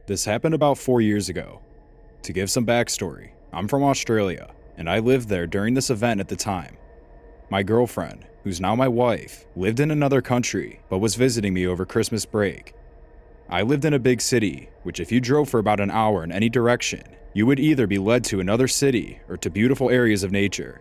This happened about 4 years ago. To give some backstory, I'm from Australia, and I lived there during this event at the time. My girlfriend, who's now my wife, lived in another country, but was visiting me over Christmas break. I lived in a big city, which if you drove for about an hour in any direction, you would either be led to another city or to beautiful areas of nature.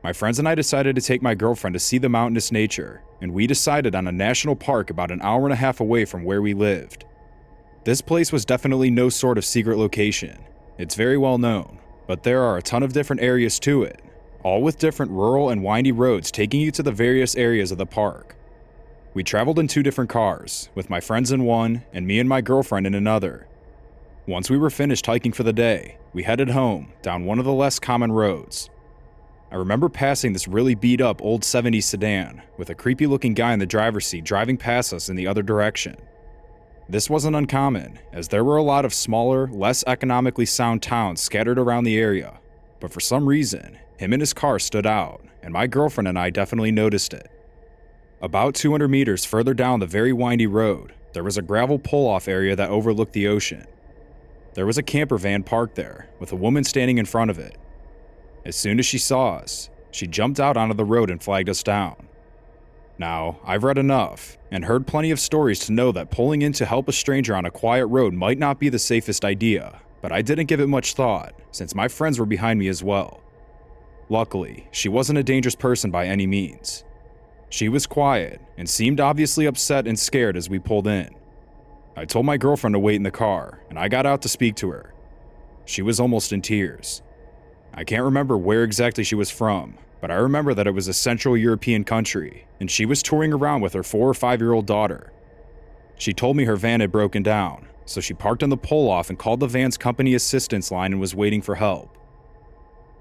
My friends and I decided to take my girlfriend to see the mountainous nature, and we decided on a national park about an hour and a half away from where we lived. This place was definitely no sort of secret location. It's very well known, but there are a ton of different areas to it, all with different rural and windy roads taking you to the various areas of the park. We traveled in 2 different cars, with my friends in one and me and my girlfriend in another. Once we were finished hiking for the day, we headed home down one of the less common roads. I remember passing this really beat up old 70s sedan with a creepy looking guy in the driver's seat driving past us in the other direction. This wasn't uncommon, as there were a lot of smaller, less economically sound towns scattered around the area, but for some reason, him and his car stood out, and my girlfriend and I definitely noticed it. About 200 meters further down the very windy road, there was a gravel pull-off area that overlooked the ocean. There was a camper van parked there, with a woman standing in front of it. As soon as she saw us, she jumped out onto the road and flagged us down. Now, I've read enough, and heard plenty of stories to know that pulling in to help a stranger on a quiet road might not be the safest idea, but I didn't give it much thought, since my friends were behind me as well. Luckily, she wasn't a dangerous person by any means. She was quiet, and seemed obviously upset and scared as we pulled in. I told my girlfriend to wait in the car, and I got out to speak to her. She was almost in tears. I can't remember where exactly she was from, but I remember that it was a Central European country, and she was touring around with her 4 or 5-year-old daughter. She told me her van had broken down, so she parked on the pull-off and called the van's company assistance line and was waiting for help.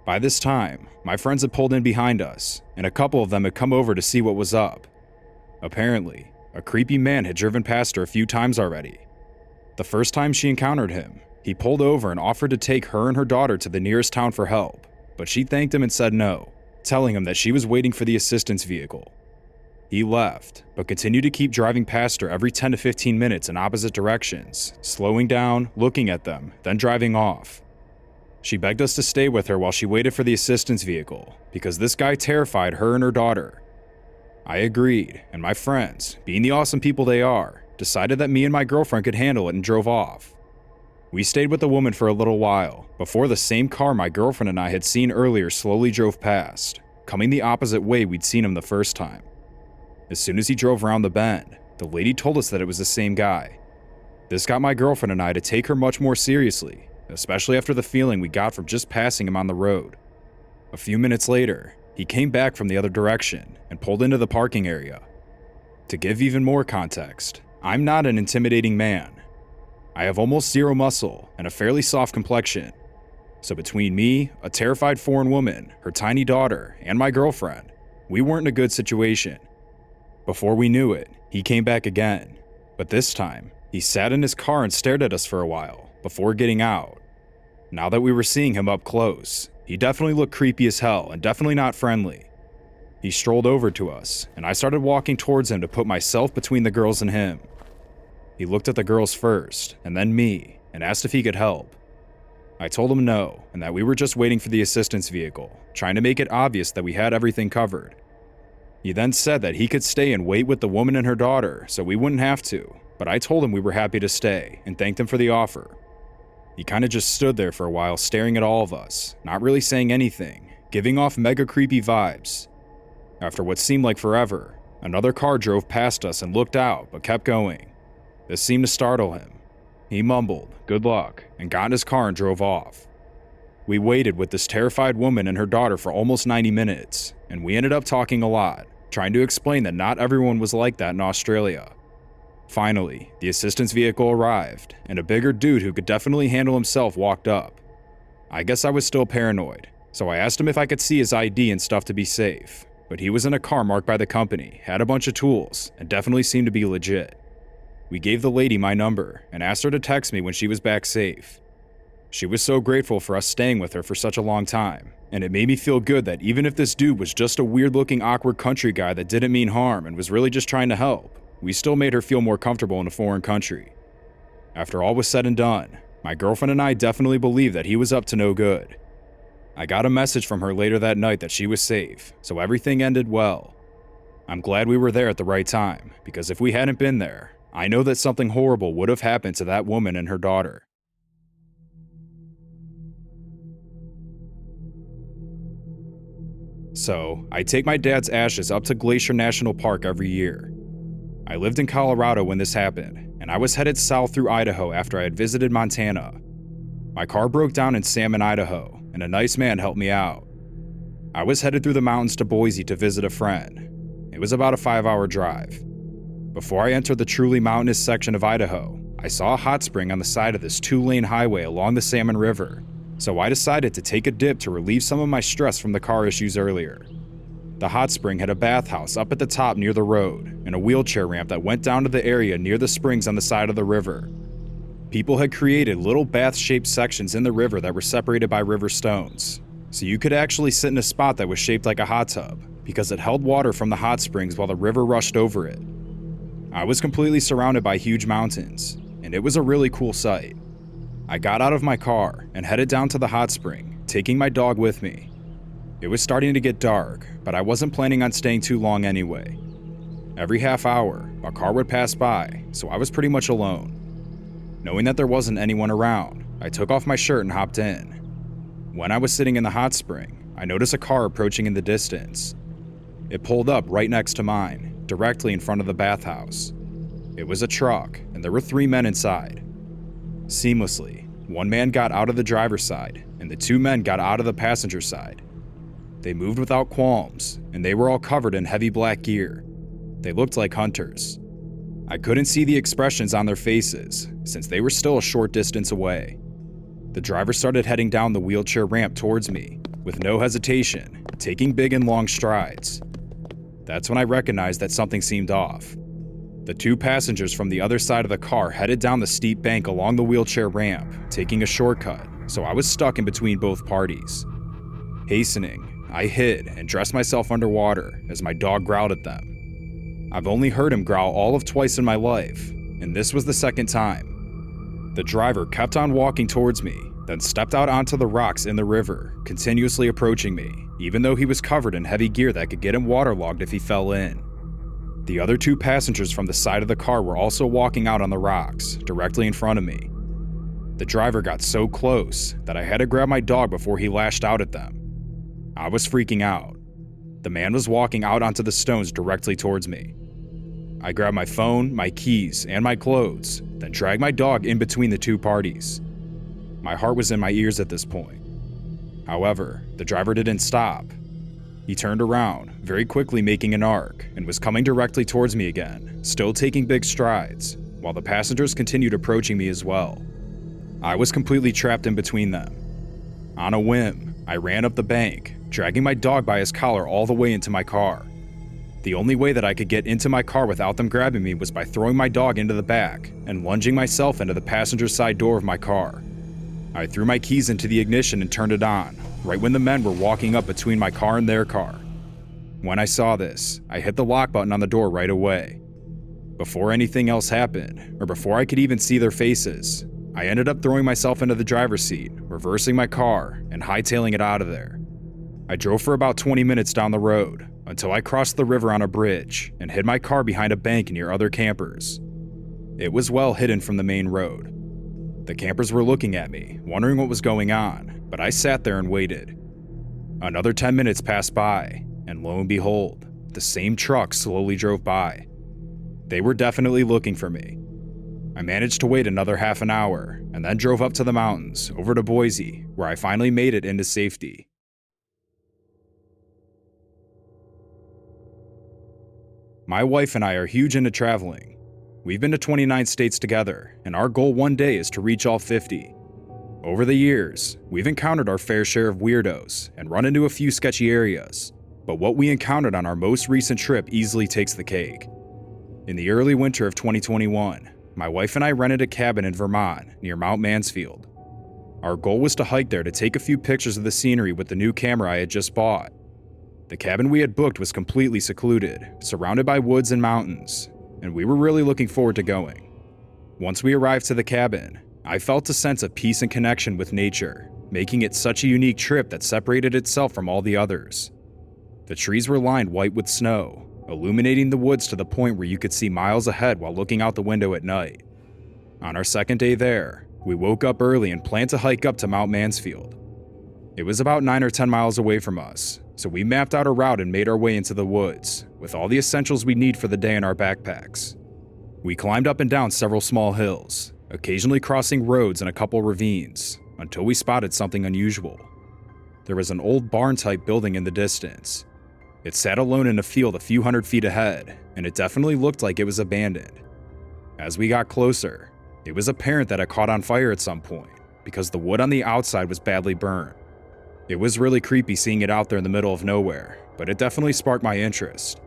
By this time, my friends had pulled in behind us, and a couple of them had come over to see what was up. Apparently, a creepy man had driven past her a few times already. The first time she encountered him, he pulled over and offered to take her and her daughter to the nearest town for help, but she thanked him and said no, telling him that she was waiting for the assistance vehicle. He left, but continued to keep driving past her every 10 to 15 minutes in opposite directions, slowing down, looking at them, then driving off. She begged us to stay with her while she waited for the assistance vehicle, because this guy terrified her and her daughter. I agreed, and my friends, being the awesome people they are, decided that me and my girlfriend could handle it and drove off. We stayed with the woman for a little while, before the same car my girlfriend and I had seen earlier slowly drove past, coming the opposite way we'd seen him the first time. As soon as he drove around the bend, the lady told us that it was the same guy. This got my girlfriend and I to take her much more seriously, especially after the feeling we got from just passing him on the road. A few minutes later, he came back from the other direction and pulled into the parking area. To give even more context, I'm not an intimidating man. I have almost zero muscle and a fairly soft complexion. So between me, a terrified foreign woman, her tiny daughter, and my girlfriend, we weren't in a good situation. Before we knew it, he came back again, but this time, he sat in his car and stared at us for a while, before getting out. Now that we were seeing him up close, he definitely looked creepy as hell and definitely not friendly. He strolled over to us, and I started walking towards him to put myself between the girls and him. He looked at the girls first, and then me, and asked if he could help. I told him no, and that we were just waiting for the assistance vehicle, trying to make it obvious that we had everything covered. He then said that he could stay and wait with the woman and her daughter, so we wouldn't have to, but I told him we were happy to stay, and thanked him for the offer. He kinda just stood there for a while staring at all of us, not really saying anything, giving off mega creepy vibes. After what seemed like forever, another car drove past us and looked out, but kept going. This seemed to startle him. He mumbled, "Good luck," and got in his car and drove off. We waited with this terrified woman and her daughter for almost 90 minutes, and we ended up talking a lot, trying to explain that not everyone was like that in Australia. Finally, the assistance vehicle arrived, and a bigger dude who could definitely handle himself walked up. I guess I was still paranoid, so I asked him if I could see his ID and stuff to be safe, but he was in a car marked by the company, had a bunch of tools, and definitely seemed to be legit. We gave the lady my number and asked her to text me when she was back safe. She was so grateful for us staying with her for such a long time, and it made me feel good that even if this dude was just a weird-looking awkward country guy that didn't mean harm and was really just trying to help, we still made her feel more comfortable in a foreign country. After all was said and done, my girlfriend and I definitely believed that he was up to no good. I got a message from her later that night that she was safe, so everything ended well. I'm glad we were there at the right time, because if we hadn't been there, I know that something horrible would have happened to that woman and her daughter. So, I take my dad's ashes up to Glacier National Park every year. I lived in Colorado when this happened, and I was headed south through Idaho after I had visited Montana. My car broke down in Salmon, Idaho, and a nice man helped me out. I was headed through the mountains to Boise to visit a friend. It was about a 5-hour drive. Before I entered the truly mountainous section of Idaho, I saw a hot spring on the side of this 2-lane highway along the Salmon River, so I decided to take a dip to relieve some of my stress from the car issues earlier. The hot spring had a bathhouse up at the top near the road, and a wheelchair ramp that went down to the area near the springs on the side of the river. People had created little bath-shaped sections in the river that were separated by river stones, so you could actually sit in a spot that was shaped like a hot tub, because it held water from the hot springs while the river rushed over it. I was completely surrounded by huge mountains, and it was a really cool sight. I got out of my car and headed down to the hot spring, taking my dog with me. It was starting to get dark, but I wasn't planning on staying too long anyway. Every half hour, a car would pass by, so I was pretty much alone. Knowing that there wasn't anyone around, I took off my shirt and hopped in. When I was sitting in the hot spring, I noticed a car approaching in the distance. It pulled up right next to mine, directly in front of the bathhouse. It was a truck, and there were 3 men inside. Seamlessly, one man got out of the driver's side, and the 2 men got out of the passenger side. They moved without qualms, and they were all covered in heavy black gear. They looked like hunters. I couldn't see the expressions on their faces, since they were still a short distance away. The driver started heading down the wheelchair ramp towards me, with no hesitation, taking big and long strides. That's when I recognized that something seemed off. The 2 passengers from the other side of the car headed down the steep bank along the wheelchair ramp, taking a shortcut, so I was stuck in between both parties. Hastening, I hid and dressed myself underwater as my dog growled at them. I've only heard him growl all of twice in my life, and this was the second time. The driver kept on walking towards me, then stepped out onto the rocks in the river, continuously approaching me, even though he was covered in heavy gear that could get him waterlogged if he fell in. The other 2 passengers from the side of the car were also walking out on the rocks, directly in front of me. The driver got so close that I had to grab my dog before he lashed out at them. I was freaking out. The man was walking out onto the stones directly towards me. I grabbed my phone, my keys, and my clothes, then dragged my dog in between the 2 parties. My heart was in my ears at this point. However, the driver didn't stop. He turned around, very quickly making an arc, and was coming directly towards me again, still taking big strides, while the passengers continued approaching me as well. I was completely trapped in between them. On a whim, I ran up the bank, dragging my dog by his collar all the way into my car. The only way that I could get into my car without them grabbing me was by throwing my dog into the back and lunging myself into the passenger side door of my car. I threw my keys into the ignition and turned it on, right when the men were walking up between my car and their car. When I saw this, I hit the lock button on the door right away. Before anything else happened, or before I could even see their faces, I ended up throwing myself into the driver's seat, reversing my car, and hightailing it out of there. I drove for about 20 minutes down the road, until I crossed the river on a bridge and hid my car behind a bank near other campers. It was well hidden from the main road. The campers were looking at me, wondering what was going on, but I sat there and waited. Another 10 minutes passed by, and lo and behold, the same truck slowly drove by. They were definitely looking for me. I managed to wait another half an hour, and then drove up to the mountains, over to Boise, where I finally made it into safety. My wife and I are huge into traveling. We've been to 29 states together, and our goal one day is to reach all 50. Over the years, we've encountered our fair share of weirdos and run into a few sketchy areas, but what we encountered on our most recent trip easily takes the cake. In the early winter of 2021, my wife and I rented a cabin in Vermont near Mount Mansfield. Our goal was to hike there to take a few pictures of the scenery with the new camera I had just bought. The cabin we had booked was completely secluded, surrounded by woods and mountains, and we were really looking forward to going. Once we arrived to the cabin, I felt a sense of peace and connection with nature, making it such a unique trip that separated itself from all the others. The trees were lined white with snow, illuminating the woods to the point where you could see miles ahead while looking out the window at night. On our second day there, we woke up early and planned to hike up to Mount Mansfield. It was about 9 or 10 miles away from us, so we mapped out a route and made our way into the woods, with all the essentials we need for the day in our backpacks. We climbed up and down several small hills, occasionally crossing roads and a couple ravines, until we spotted something unusual. There was an old barn-type building in the distance. It sat alone in a field a few hundred feet ahead, and it definitely looked like it was abandoned. As we got closer, it was apparent that it caught on fire at some point, because the wood on the outside was badly burned. It was really creepy seeing it out there in the middle of nowhere, but it definitely sparked my interest.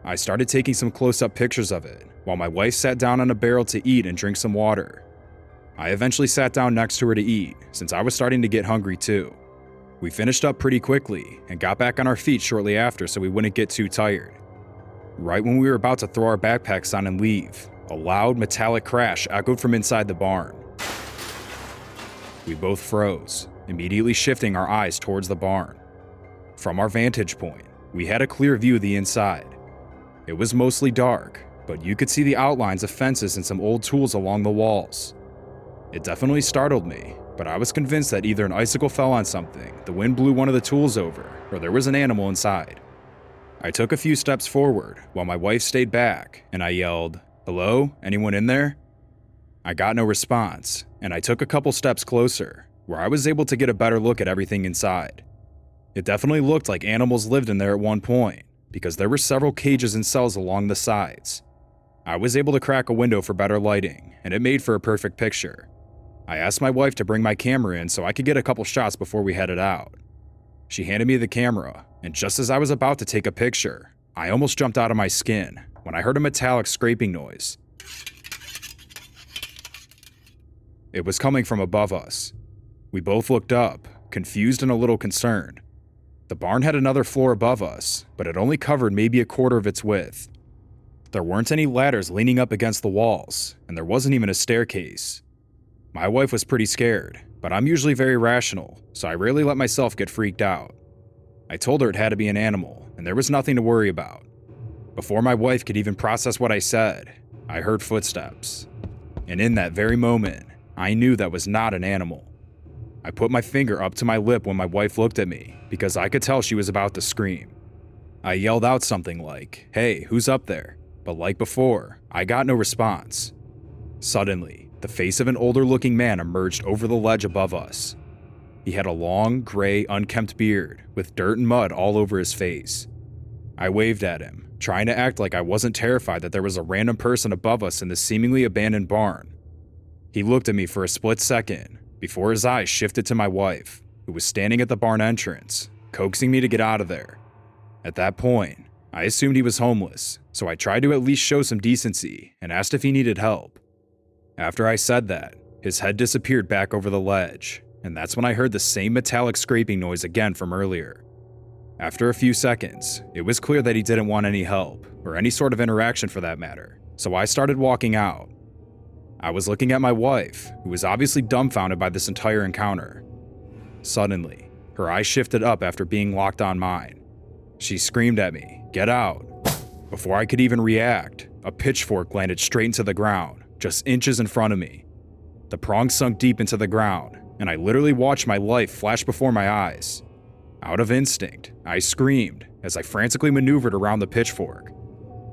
I started taking some close-up pictures of it, while my wife sat down on a barrel to eat and drink some water. I eventually sat down next to her to eat, since I was starting to get hungry too. We finished up pretty quickly, and got back on our feet shortly after so we wouldn't get too tired. Right when we were about to throw our backpacks on and leave, a loud metallic crash echoed from inside the barn. We both froze, immediately shifting our eyes towards the barn. From our vantage point, we had a clear view of the inside. It was mostly dark, but you could see the outlines of fences and some old tools along the walls. It definitely startled me, but I was convinced that either an icicle fell on something, the wind blew one of the tools over, or there was an animal inside. I took a few steps forward, while my wife stayed back, and I yelled, "Hello? Anyone in there?" I got no response, and I took a couple steps closer, where I was able to get a better look at everything inside. It definitely looked like animals lived in there at one point, because there were several cages and cells along the sides. I was able to crack a window for better lighting, and it made for a perfect picture. I asked my wife to bring my camera in so I could get a couple shots before we headed out. She handed me the camera, and just as I was about to take a picture, I almost jumped out of my skin when I heard a metallic scraping noise. It was coming from above us. We both looked up, confused and a little concerned. The barn had another floor above us, but it only covered maybe a quarter of its width. There weren't any ladders leaning up against the walls, and there wasn't even a staircase. My wife was pretty scared, but I'm usually very rational, so I rarely let myself get freaked out. I told her it had to be an animal, and there was nothing to worry about. Before my wife could even process what I said, I heard footsteps. And in that very moment, I knew that was not an animal. I put my finger up to my lip when my wife looked at me, because I could tell she was about to scream. I yelled out something like, "Hey, who's up there?" But like before, I got no response. Suddenly, the face of an older-looking man emerged over the ledge above us. He had a long, gray, unkempt beard, with dirt and mud all over his face. I waved at him, trying to act like I wasn't terrified that there was a random person above us in this seemingly abandoned barn. He looked at me for a split second, before his eyes shifted to my wife, who was standing at the barn entrance, coaxing me to get out of there. At that point, I assumed he was homeless, so I tried to at least show some decency and asked if he needed help. After I said that, his head disappeared back over the ledge, and that's when I heard the same metallic scraping noise again from earlier. After a few seconds, it was clear that he didn't want any help, or any sort of interaction for that matter, so I started walking out. I was looking at my wife, who was obviously dumbfounded by this entire encounter. Suddenly, her eyes shifted up after being locked on mine. She screamed at me, "Get out!" Before I could even react, a pitchfork landed straight into the ground, just inches in front of me. The prong sunk deep into the ground, and I literally watched my life flash before my eyes. Out of instinct, I screamed as I frantically maneuvered around the pitchfork.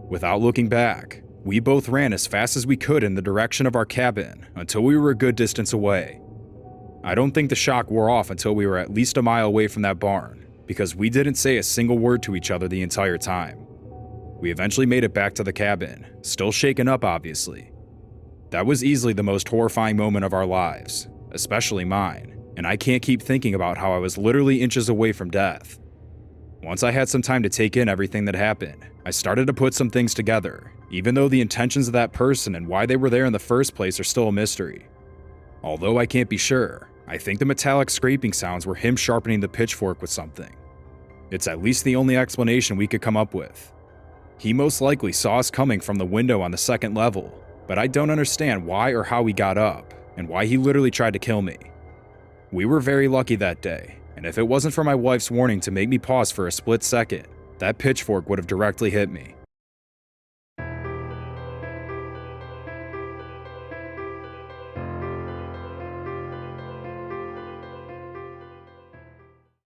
Without looking back, we both ran as fast as we could in the direction of our cabin until we were a good distance away. I don't think the shock wore off until we were at least a mile away from that barn, because we didn't say a single word to each other the entire time. We eventually made it back to the cabin, still shaken up obviously. That was easily the most horrifying moment of our lives, especially mine, and I can't keep thinking about how I was literally inches away from death. Once I had some time to take in everything that happened, I started to put some things together, even though the intentions of that person and why they were there in the first place are still a mystery. Although I can't be sure, I think the metallic scraping sounds were him sharpening the pitchfork with something. It's at least the only explanation we could come up with. He most likely saw us coming from the window on the second level, but I don't understand why or how he got up, and why he literally tried to kill me. We were very lucky that day, and if it wasn't for my wife's warning to make me pause for a split second, that pitchfork would have directly hit me.